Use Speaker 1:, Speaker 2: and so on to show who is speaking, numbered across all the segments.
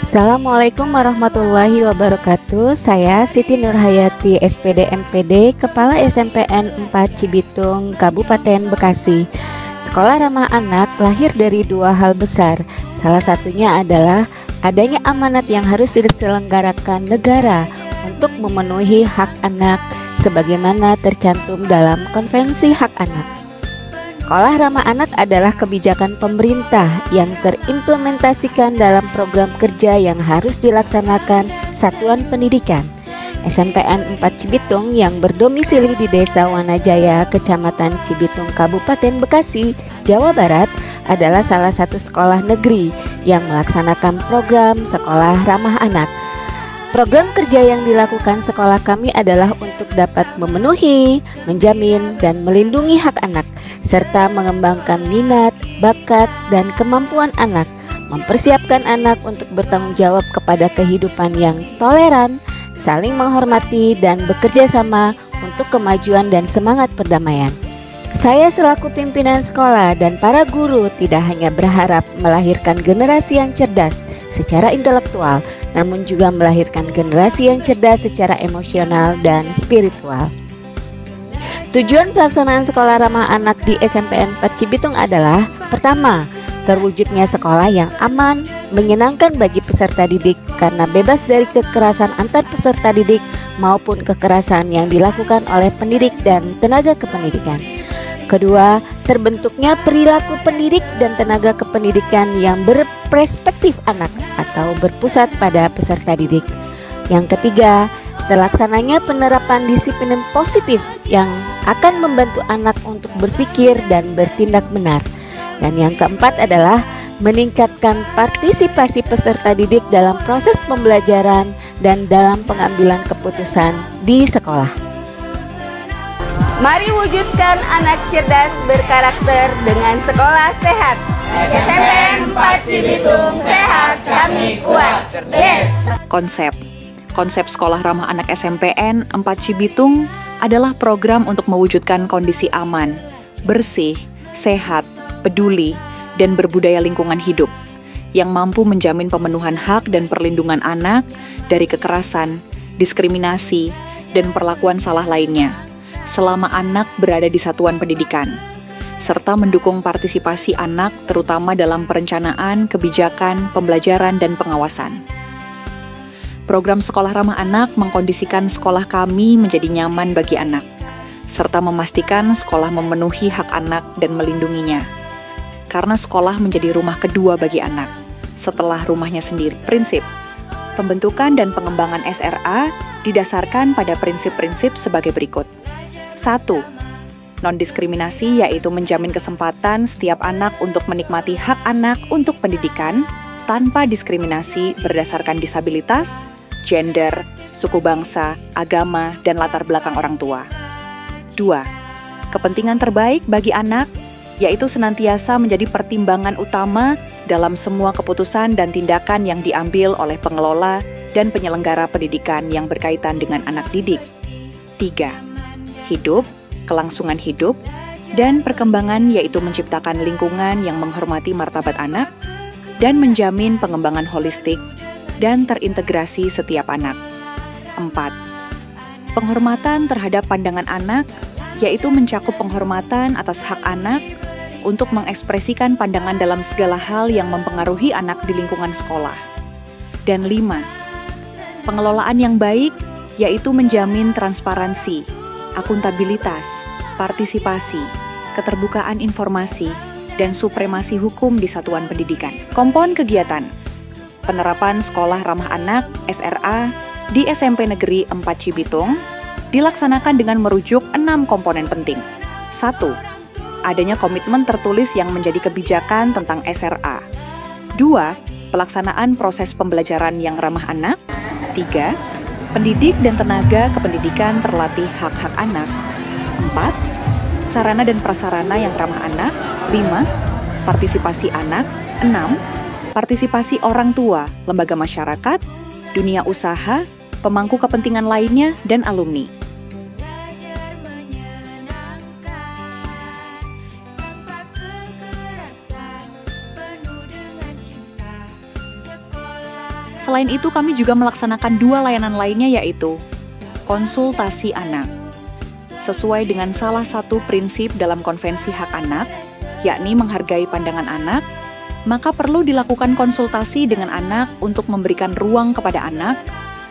Speaker 1: Assalamualaikum warahmatullahi wabarakatuh. Saya Siti Nurhayati, SPD MPD, Kepala SMPN 4 Cibitung, Kabupaten Bekasi. Sekolah ramah anak lahir dari dua hal besar. Salah satunya adalah adanya amanat yang harus diselenggarakan negara untuk memenuhi hak anak sebagaimana tercantum dalam Konvensi Hak Anak. Sekolah ramah anak adalah kebijakan pemerintah yang terimplementasikan dalam program kerja yang harus dilaksanakan Satuan Pendidikan. SMPN 4 Cibitung yang berdomisili di Desa Wanajaya, Kecamatan Cibitung, Kabupaten Bekasi, Jawa Barat adalah salah satu sekolah negeri yang melaksanakan program sekolah ramah anak. Program kerja yang dilakukan sekolah kami adalah untuk dapat memenuhi, menjamin, dan melindungi hak anak, serta mengembangkan minat, bakat, dan kemampuan anak, mempersiapkan anak untuk bertanggung jawab kepada kehidupan yang toleran, saling menghormati, dan bekerja sama untuk kemajuan dan semangat perdamaian. Saya selaku pimpinan sekolah dan para guru tidak hanya berharap melahirkan generasi yang cerdas secara intelektual, namun juga melahirkan generasi yang cerdas secara emosional dan spiritual. Tujuan pelaksanaan sekolah ramah anak di SMPN 4 Cibitung adalah: pertama, terwujudnya sekolah yang aman, menyenangkan bagi peserta didik karena bebas dari kekerasan antar peserta didik maupun kekerasan yang dilakukan oleh pendidik dan tenaga kependidikan. Kedua, terbentuknya perilaku pendidik dan tenaga kependidikan yang berperspektif anak atau berpusat pada peserta didik. Yang ketiga, terlaksananya penerapan disiplin positif yang akan membantu anak untuk berpikir dan bertindak benar. Dan yang keempat adalah meningkatkan partisipasi peserta didik dalam proses pembelajaran dan dalam pengambilan keputusan di sekolah. Mari wujudkan anak cerdas berkarakter dengan sekolah sehat. SMPN 4 Cibitung sehat, kami kuat. Yes.
Speaker 2: Konsep sekolah ramah anak SMPN 4 Cibitung adalah program untuk mewujudkan kondisi aman, bersih, sehat, peduli, dan berbudaya lingkungan hidup yang mampu menjamin pemenuhan hak dan perlindungan anak dari kekerasan, diskriminasi, dan perlakuan salah lainnya selama anak berada di satuan pendidikan, serta mendukung partisipasi anak terutama dalam perencanaan, kebijakan, pembelajaran, dan pengawasan. Program sekolah ramah anak mengkondisikan sekolah kami menjadi nyaman bagi anak, serta memastikan sekolah memenuhi hak anak dan melindunginya. Karena sekolah menjadi rumah kedua bagi anak, setelah rumahnya sendiri. Prinsip pembentukan dan pengembangan SRA didasarkan pada prinsip-prinsip sebagai berikut. 1. Non-diskriminasi, yaitu menjamin kesempatan setiap anak untuk menikmati hak anak untuk pendidikan tanpa diskriminasi berdasarkan disabilitas, gender, suku bangsa, agama, dan latar belakang orang tua. 2. Kepentingan terbaik bagi anak, yaitu senantiasa menjadi pertimbangan utama dalam semua keputusan dan tindakan yang diambil oleh pengelola dan penyelenggara pendidikan yang berkaitan dengan anak didik. 3. Hidup, kelangsungan hidup, dan perkembangan, yaitu menciptakan lingkungan yang menghormati martabat anak dan menjamin pengembangan holistik dan terintegrasi setiap anak. 4. Penghormatan terhadap pandangan anak, yaitu mencakup penghormatan atas hak anak untuk mengekspresikan pandangan dalam segala hal yang mempengaruhi anak di lingkungan sekolah. Dan 5. Pengelolaan yang baik, yaitu menjamin transparansi, akuntabilitas, partisipasi, keterbukaan informasi, dan supremasi hukum di satuan pendidikan. Kompon kegiatan penerapan sekolah ramah anak SRA di SMP Negeri 4 Cibitung dilaksanakan dengan merujuk 6 komponen penting. 1. Adanya komitmen tertulis yang menjadi kebijakan tentang SRA. 2. Pelaksanaan proses pembelajaran yang ramah anak. 3. Pendidik dan tenaga kependidikan terlatih hak-hak anak. 4. Sarana dan prasarana yang ramah anak. 5. Partisipasi anak. 6. partisipasi orang tua, lembaga masyarakat, dunia usaha, pemangku kepentingan lainnya, dan alumni. Selain itu, kami juga melaksanakan 2 layanan lainnya, yaitu konsultasi anak. Sesuai dengan salah satu prinsip dalam Konvensi Hak Anak, yakni menghargai pandangan anak, maka perlu dilakukan konsultasi dengan anak untuk memberikan ruang kepada anak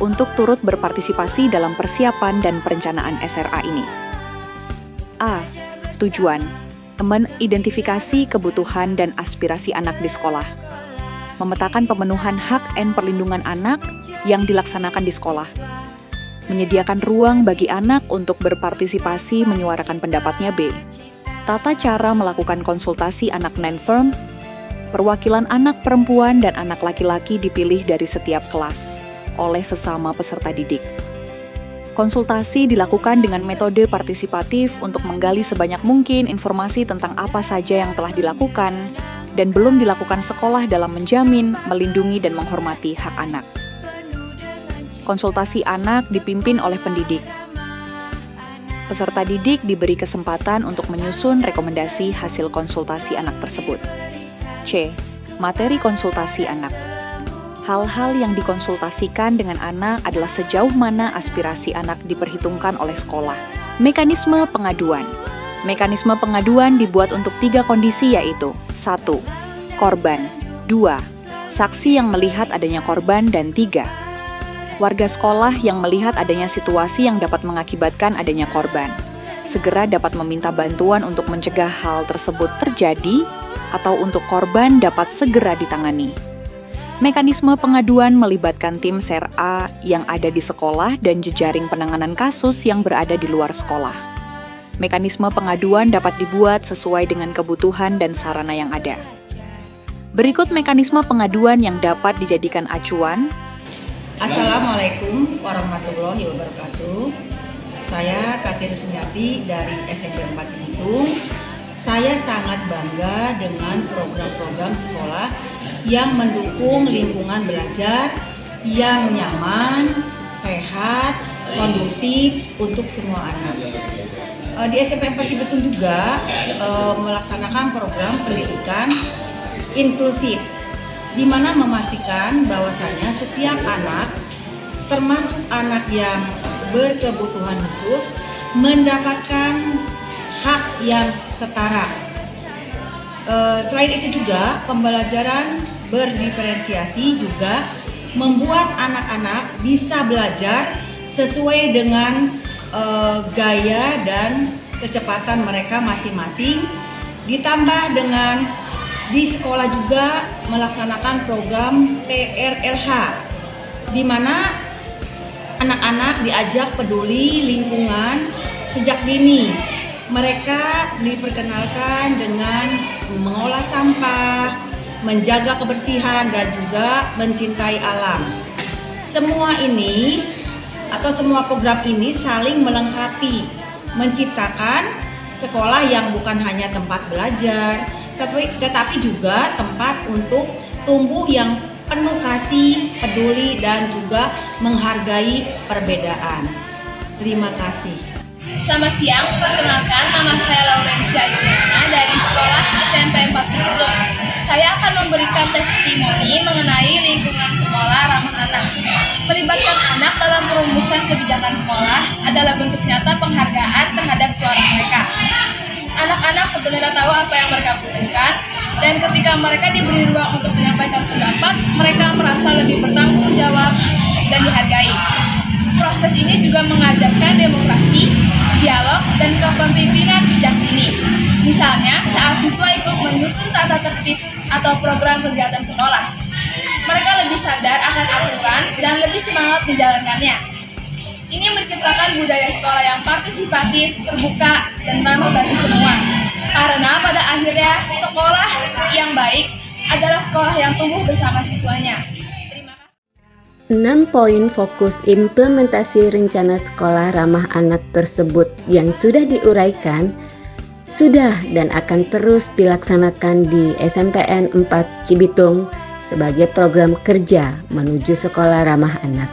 Speaker 2: untuk turut berpartisipasi dalam persiapan dan perencanaan SRA ini. A. Tujuan: mengidentifikasi kebutuhan dan aspirasi anak di sekolah. Memetakan pemenuhan hak dan perlindungan anak yang dilaksanakan di sekolah. Menyediakan ruang bagi anak untuk berpartisipasi menyuarakan pendapatnya. B. Tata cara melakukan konsultasi anak non-firm. Perwakilan anak perempuan dan anak laki-laki dipilih dari setiap kelas oleh sesama peserta didik. Konsultasi dilakukan dengan metode partisipatif untuk menggali sebanyak mungkin informasi tentang apa saja yang telah dilakukan dan belum dilakukan sekolah dalam menjamin, melindungi, dan menghormati hak anak. Konsultasi anak dipimpin oleh pendidik. Peserta didik diberi kesempatan untuk menyusun rekomendasi hasil konsultasi anak tersebut. C. Materi konsultasi anak. Hal-hal yang dikonsultasikan dengan anak adalah sejauh mana aspirasi anak diperhitungkan oleh sekolah. Mekanisme pengaduan. Mekanisme pengaduan dibuat untuk 3 kondisi, yaitu 1. Korban. 2. Saksi yang melihat adanya korban. Dan 3. Warga sekolah yang melihat adanya situasi yang dapat mengakibatkan adanya korban. Segera dapat meminta bantuan untuk mencegah hal tersebut terjadi atau untuk korban dapat segera ditangani. Mekanisme pengaduan melibatkan tim SERA yang ada di sekolah dan jejaring penanganan kasus yang berada di luar sekolah. Mekanisme pengaduan dapat dibuat sesuai dengan kebutuhan dan sarana yang ada. Berikut mekanisme pengaduan yang dapat dijadikan acuan.
Speaker 3: Assalamualaikum warahmatullahi wabarakatuh. Saya Kak Sunyati dari SMP 4 Cibitung. Saya sangat bangga dengan program-program sekolah yang mendukung lingkungan belajar yang nyaman, sehat, kondusif untuk semua anak. Di SMP 4 Cibitung juga melaksanakan program pendidikan inklusif, di mana memastikan bahwasannya setiap anak, termasuk anak yang berkebutuhan khusus, mendapatkan hak yang setara. Selain itu juga pembelajaran berdiferensiasi juga membuat anak-anak bisa belajar sesuai dengan gaya dan kecepatan mereka masing-masing. Ditambah dengan di sekolah juga melaksanakan program PRLH, di mana anak-anak diajak peduli lingkungan sejak dini. Mereka diperkenalkan dengan mengolah sampah, menjaga kebersihan, dan juga mencintai alam. Semua ini atau semua program ini saling melengkapi, menciptakan sekolah yang bukan hanya tempat belajar, tetapi juga tempat untuk tumbuh yang penuh kasih, peduli, dan juga menghargai perbedaan. Terima kasih.
Speaker 4: Selamat siang, perkenalkan nama saya Laurencia Yuliana dari sekolah SMP 4 Cibitung. Saya akan memberikan testimoni mengenai lingkungan sekolah ramah anak. Melibatkan anak dalam merumuskan kebijakan sekolah adalah bentuk nyata penghargaan terhadap suara mereka. Anak-anak sebenarnya tahu apa yang mereka butuhkan, dan ketika mereka diberi ruang untuk menyampaikan pendapat, mereka merasa lebih bertanggung jawab dan dihargai. Proses ini juga mengajarkan demokrasi, dialog, dan kepemimpinan sejak dini. Misalnya, saat siswa ikut menyusun tata tertib atau program kegiatan sekolah, mereka lebih sadar akan aturan dan lebih semangat menjalankannya. Ini menciptakan budaya sekolah yang partisipatif, terbuka, dan ramah bagi semua. Karena pada akhirnya, sekolah yang baik adalah sekolah yang tumbuh bersama siswanya.
Speaker 1: 6 poin fokus implementasi rencana sekolah ramah anak tersebut yang sudah diuraikan sudah dan akan terus dilaksanakan di SMPN 4 Cibitung sebagai program kerja menuju sekolah ramah anak.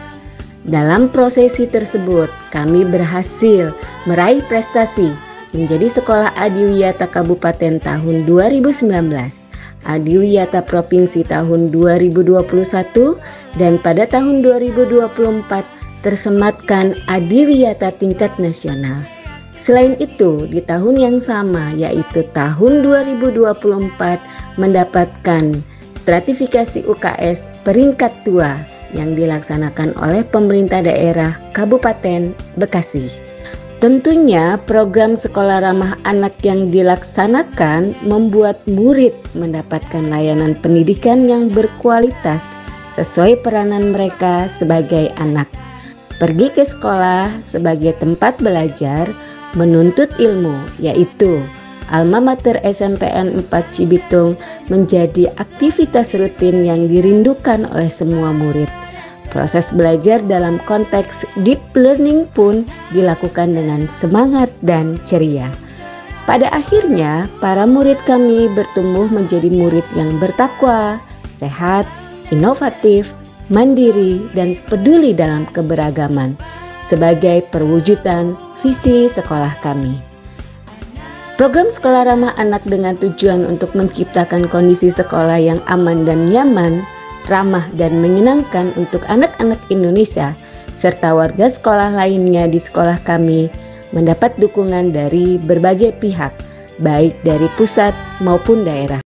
Speaker 1: Dalam prosesi tersebut, kami berhasil meraih prestasi menjadi Sekolah Adiwiyata Kabupaten tahun 2019, Adiwiyata Provinsi tahun 2021, dan pada tahun 2024 tersematkan Adiwiyata tingkat nasional. Selain itu, di tahun yang sama yaitu tahun 2024 mendapatkan stratifikasi UKS peringkat 2 yang dilaksanakan oleh pemerintah daerah Kabupaten Bekasi. Tentunya program sekolah ramah anak yang dilaksanakan membuat murid mendapatkan layanan pendidikan yang berkualitas sesuai peranan mereka sebagai anak. Pergi ke sekolah sebagai tempat belajar, menuntut ilmu, yaitu Alma Mater SMPN 4 Cibitung menjadi aktivitas rutin yang dirindukan oleh semua murid. Proses belajar dalam konteks deep learning pun dilakukan dengan semangat dan ceria. Pada akhirnya, para murid kami bertumbuh menjadi murid yang bertakwa, sehat, inovatif, mandiri, dan peduli dalam keberagaman sebagai perwujudan visi sekolah kami. Program sekolah ramah anak dengan tujuan untuk menciptakan kondisi sekolah yang aman dan nyaman, ramah dan menyenangkan untuk anak-anak Indonesia serta warga sekolah lainnya di sekolah kami mendapat dukungan dari berbagai pihak, baik dari pusat maupun daerah.